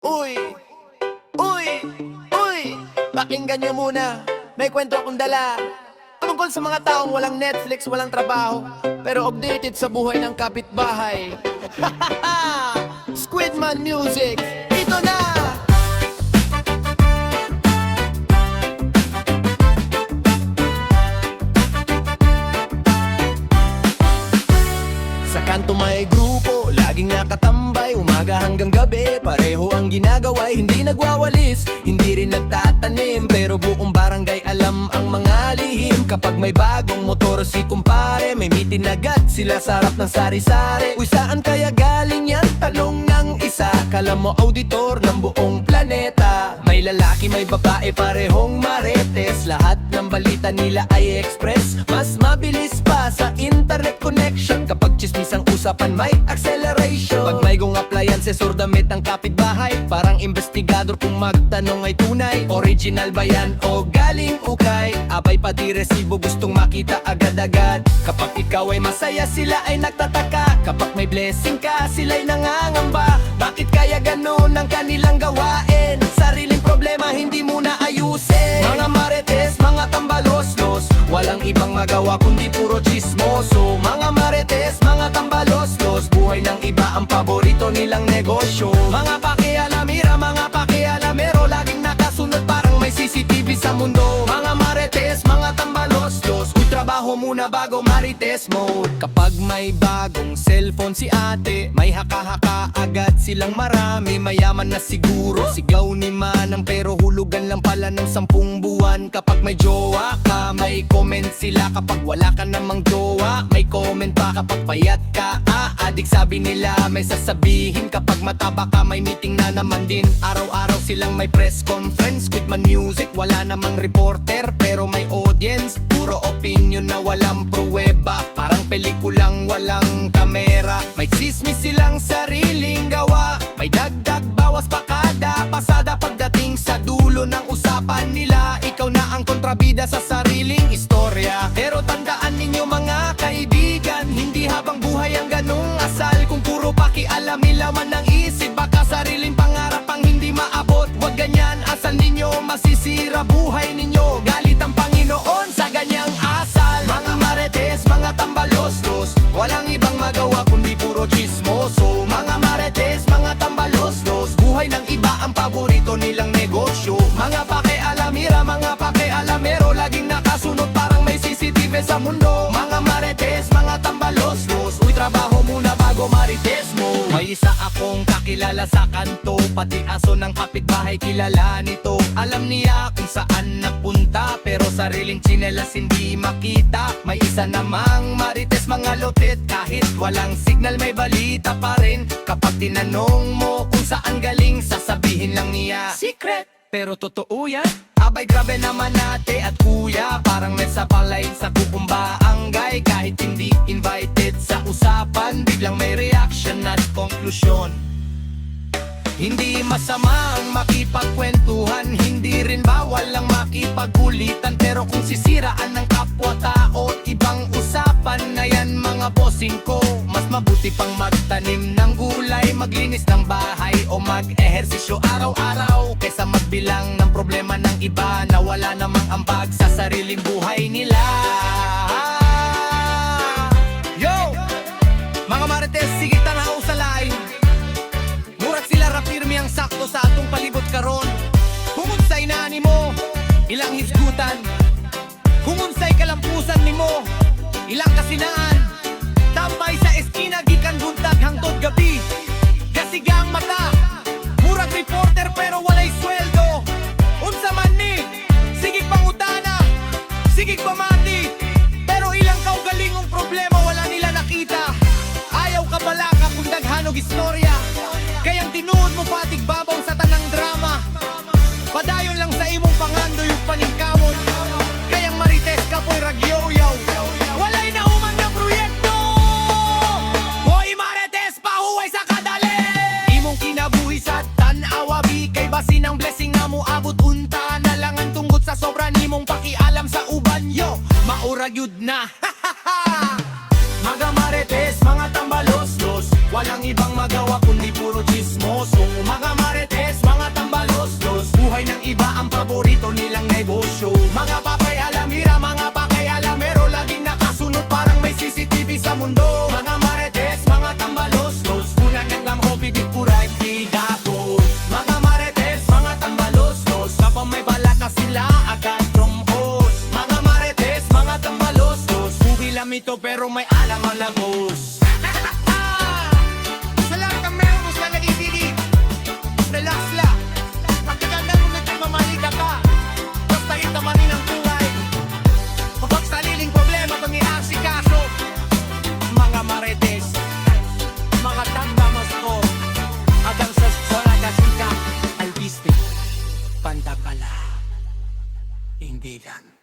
Uy, uy, uy, pakinggan nyo muna. May kwento akong dala tungkol sa mga taong walang Netflix, walang trabaho, pero updated sa buhay ng kapitbahay. Squidman Music, ito na! Sa kanto may grupo, laging nakatambay, umaga hanggang gabi, pareho ang ginagawa, hindi nagwawalis, hindi rin nagtatanim, pero buong barangay alam ang mga lihim. Kapag may bagong motor si kumpare, may meeting agad sila sa harap ng sari-sari. Uy, saan kaya galing yan? Tanong ng isa, kala mo auditor ng buong planeta. May lalaki, may babae, parehong marites, lahat ng balita nila ay express. Mas mabilis pa sa internet connection, kapag chismisang usapan may acceleration. Pag may gong appliances or damit ng kapitbahay, parang investigador kung magtanong ay tunay. Original ba yan o galing ukay? Abay pati resibo gustong makita agad-agad. Kapag ikaw ay masaya, sila ay nagtataka. Kapag may blessing ka, sila'y nangangamba. Bakit kaya ganun ang kanilang gawain? Sariling problema hindi muna ayusin. Mga marites, mga tambaloslos, walang ibang magawa kundi puro chismoso. Mga marites, mga tambaloslos, buhay ng iba ang paborito nilang negosyo. Mga pakialamira, mga pakialamero, laging nakasunod parang may CCTV sa mundo. Mga marites, mga tambaloslos, uy, trabaho muna bago marites mode. Kapag may bagong cellphone si ate, may haka-haka agad silang marami. Mayaman na siguro, sigaw ni manang, pero hulugan lang pala ng 10 buwan. Kapag may jowa ka, may comment sila. Kapag wala ka namang jowa, may comment pa. Kapag payat ka, adik sabi nila, may sasabihin. Kapag mataba ka, may meeting na naman din. Araw-araw silang may press conference. Squidman Music, wala namang reporter, pero may audience. Puro opinion na walang pruweba, parang pelikulang walang kamera. May chismis silang sariling gawa, may dagdag bawas pa kada pasada. Pagdating sa dulo ng usapan nila, ikaw na ang kontrabida sa sariling istorya. Pero tandaan ninyo mga kaibigan, hindi habang buhay ang ganung asal. Kung puro pakialamin laman ng isip, baka sariling pangarap ang hindi maabot. Huwag ganyan, asal ninyo masisira buhay ninyo. Galit ang Panginoon sa ganyang asal. Mga marites, mga tambaloslos, walang ibang magawa kundi puro chismoso. Mga marites, mga tambaloslos, buhay ng iba ang paborito nilang negosyo. Mga pakialamira, mga pakialamero, laging nakasunod parang may CCTV sa mundo. Mga marites, mga tambaloslos, uy, trabaho muna bago marites mo. May isa akong kakilala sa kanto, pati aso ng kapitbahay kilala nito. Alam niya kung saan napunta, pero sariling tsinelas hindi makita. May isa namang marites, mga lotet, kahit walang signal may balita pa rin. Kapag tinanong mo kung saan galing, sasabihin lang niya secret, pero totoo yan. Abay grabe naman ate at kuya, parang nasa palay sa kukumbaanggay. Kahit hindi invited sa usapan, biglang may reaction at konklusyon. Hindi masama ang makipagkwentuhan, hindi rin bawal ang makipagkulitan. Pero kung sisiraan ng kapwa-tao, ibang usapan na yan mga bossing ko. Mas mabuti pang magtanim ng gulay, maglinis ng bahay o mag-ehersisyo araw-araw, kaysa magbilang ng problema ng iba na wala namang ambag sa sariling buhay nila. Yo! Mga marites, sige tanaw sa lain. Murag sila rapirmi ang sakto sa atong palibot karon. Kung unsay nani mo, ilang hisgutan. Kung unsay kalampusan nimo, ilang kasinaan. Tambay sa eskina, gikan buntag hangtod gabi. Gasigang mata, murag reporter pero walay sweldo. Unsa man ni, sigig pangutana, sigig pamati, pero ilang kaugalingong problema wala nila nakita. Ayaw ka balaka kung daghanog istorya, kayang tinuod mo patig babaw sa tanang drama. Padayon lang sa imong pangandoy ug paningkamot, kayang marites ka po'y ragyoyaw. Walay na human ng proyekto. Hoy marites, pahuway sa kadali. Imong kinabuhi sa tan-awabi, kay basin ang blessing na mo abot unta na lang ang tunggot sa sobra nimong pakialam sa uban. Yo, maurag yun na. Mga marites, mga tambaloslos, walang ibang magawa kundi puro chismoso. Mga marites, kaibigan.